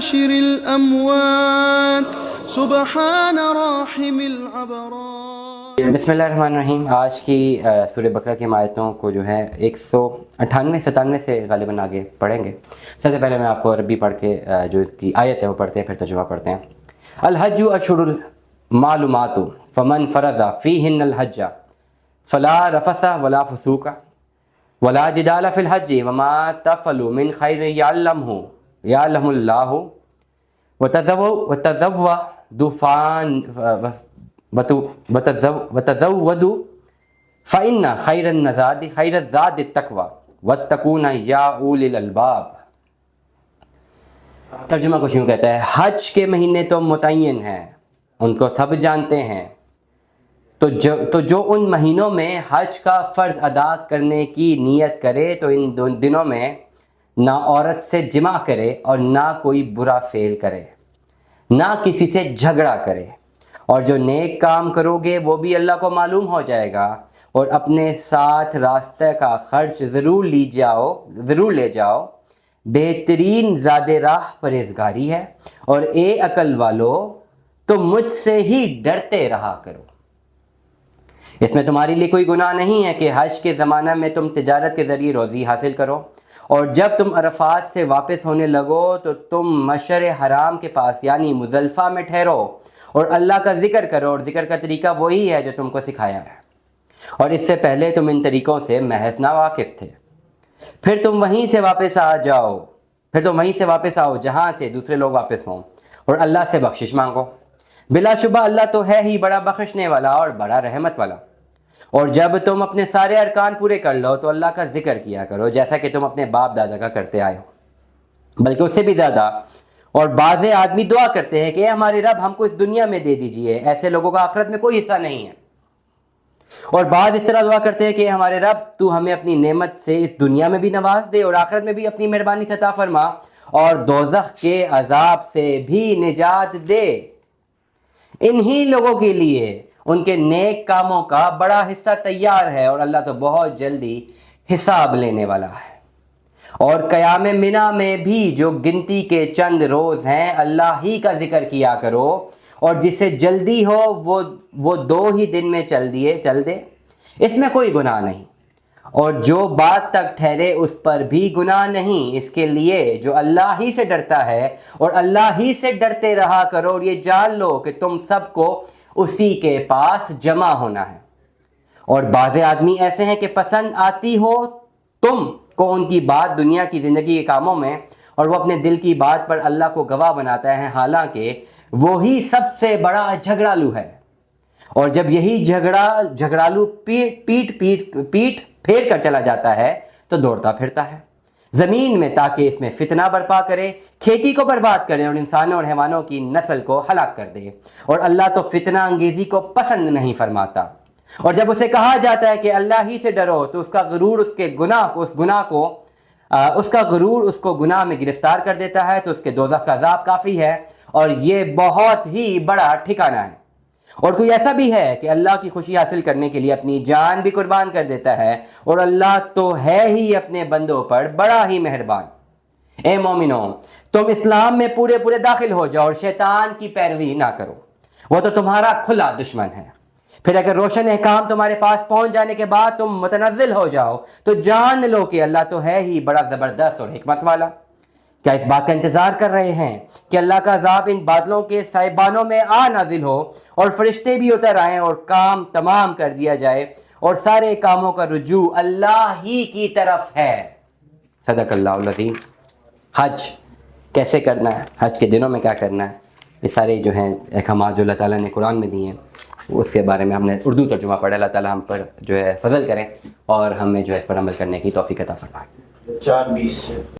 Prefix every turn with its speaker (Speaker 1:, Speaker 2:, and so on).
Speaker 1: حاشر الأموات سبحان راحم العبرات۔
Speaker 2: بسم اللہ الرحمن الرحیم۔ آج کی سورہ بقرہ کی آیتوں کو جو ہے 198-97 سے غالباً آگے پڑھیں گے۔ سب سے پہلے میں آپ کو عربی پڑھ کے جو اس کی آیت ہے وہ پڑھتے ہیں، پھر ترجمہ پڑھتے ہیں۔ الحج اشہر المعلومات فمن فرض فیہن الحج فلا رفث ولا فسوق ولا جدال فی الحج وما تفعلوا من خیر یعلمہ اللہ وتزودوا فإن خیر الزاد التقوی واتقون یا اولی الالباب۔ ترجمہ کچھ یوں کہتا ہے، حج کے مہینے تو متعین ہیں، ان کو سب جانتے ہیں، تو جو ان مہینوں میں حج کا فرض ادا کرنے کی نیت کرے تو ان دنوں میں نہ عورت سے جمع کرے اور نہ کوئی برا فعل کرے، نہ کسی سے جھگڑا کرے، اور جو نیک کام کرو گے وہ بھی اللہ کو معلوم ہو جائے گا، اور اپنے ساتھ راستے کا خرچ ضرور لے جاؤ، بہترین زاد راہ پرہیزگاری ہے، اور اے عقل والو تم مجھ سے ہی ڈرتے رہا کرو۔ اس میں تمہارے لیے کوئی گناہ نہیں ہے کہ حج کے زمانہ میں تم تجارت کے ذریعے روزی حاصل کرو، اور جب تم عرفات سے واپس ہونے لگو تو تم مشعر حرام کے پاس یعنی مزدلفہ میں ٹھہرو اور اللہ کا ذکر کرو، اور ذکر کا طریقہ وہی ہے جو تم کو سکھایا ہے، اور اس سے پہلے تم ان طریقوں سے محض ناواقف تھے۔ پھر تم وہیں سے واپس آؤ جہاں سے دوسرے لوگ واپس ہوں، اور اللہ سے بخشش مانگو، بلا شبہ اللہ تو ہے ہی بڑا بخشنے والا اور بڑا رحمت والا۔ اور جب تم اپنے سارے ارکان پورے کر لو تو اللہ کا ذکر کیا کرو جیسا کہ تم اپنے باپ دادا کا کرتے آئے ہو، بلکہ اس سے بھی زیادہ۔ اور بعض آدمی دعا کرتے ہیں کہ اے ہمارے رب ہم کو اس دنیا میں دے دیجئے، ایسے لوگوں کا آخرت میں کوئی حصہ نہیں ہے۔ اور بعض اس طرح دعا کرتے ہیں کہ اے ہمارے رب تو ہمیں اپنی نعمت سے اس دنیا میں بھی نواز دے اور آخرت میں بھی اپنی مہربانی سے عطا فرما، اور دوزخ کے عذاب سے بھی نجات دے۔ انہی لوگوں کے لیے ان کے نیک کاموں کا بڑا حصہ تیار ہے، اور اللہ تو بہت جلدی حساب لینے والا ہے۔ اور قیام منی میں بھی جو گنتی کے چند روز ہیں اللہ ہی کا ذکر کیا کرو، اور جسے جلدی ہو وہ 2 ہی دن میں چل دے، اس میں کوئی گناہ نہیں، اور جو بات تک ٹھہرے اس پر بھی گناہ نہیں، اس کے لیے جو اللہ ہی سے ڈرتا ہے، اور اللہ ہی سے ڈرتے رہا کرو، اور یہ جان لو کہ تم سب کو اسی کے پاس جمع ہونا ہے۔ اور بعض آدمی ایسے ہیں کہ پسند آتی ہو تم کو ان کی بات دنیا کی زندگی کے کاموں میں، اور وہ اپنے دل کی بات پر اللہ کو گواہ بناتا ہے، حالانکہ وہی سب سے بڑا جھگڑالو ہے۔ اور جب یہی جھگڑالو پیٹ پھیر کر چلا جاتا ہے تو دوڑتا پھرتا ہے زمین میں تاکہ اس میں فتنہ برپا کرے، کھیتی کو برباد کرے، اور انسانوں اور حیوانوں کی نسل کو ہلاک کر دے، اور اللہ تو فتنہ انگیزی کو پسند نہیں فرماتا۔ اور جب اسے کہا جاتا ہے کہ اللہ ہی سے ڈرو تو اس کا غرور اس کو گناہ میں گرفتار کر دیتا ہے، تو اس کے دوزخ کا عذاب کافی ہے، اور یہ بہت ہی بڑا ٹھکانہ ہے۔ اور کوئی ایسا بھی ہے کہ اللہ کی خوشی حاصل کرنے کے لیے اپنی جان بھی قربان کر دیتا ہے، اور اللہ تو ہے ہی اپنے بندوں پر بڑا ہی مہربان۔ اے مومنوں تم اسلام میں پورے داخل ہو جاؤ اور شیطان کی پیروی نہ کرو، وہ تو تمہارا کھلا دشمن ہے۔ پھر اگر روشن احکام تمہارے پاس پہنچ جانے کے بعد تم متنزل ہو جاؤ تو جان لو کہ اللہ تو ہے ہی بڑا زبردست اور حکمت والا۔ کیا اس بات کا انتظار کر رہے ہیں کہ اللہ کا عذاب ان بادلوں کے سائبانوں میں نازل ہو، اور فرشتے بھی اتر آئیں، اور کام تمام کر دیا جائے، اور سارے کاموں کا رجوع اللہ ہی کی طرف ہے۔ صدق اللہ العظیم۔ حج کیسے کرنا ہے، حج کے دنوں میں کیا کرنا ہے، یہ سارے جو ہیں احکامات جو اللہ تعالیٰ نے قرآن میں دیے ہیں اس کے بارے میں ہم نے اردو ترجمہ پڑھا۔ اللہ تعالیٰ ہم پر جو ہے فضل کریں اور ہمیں جو ہے اس پر عمل کرنے کی توفیق عطا فرمائے۔
Speaker 3: 4:20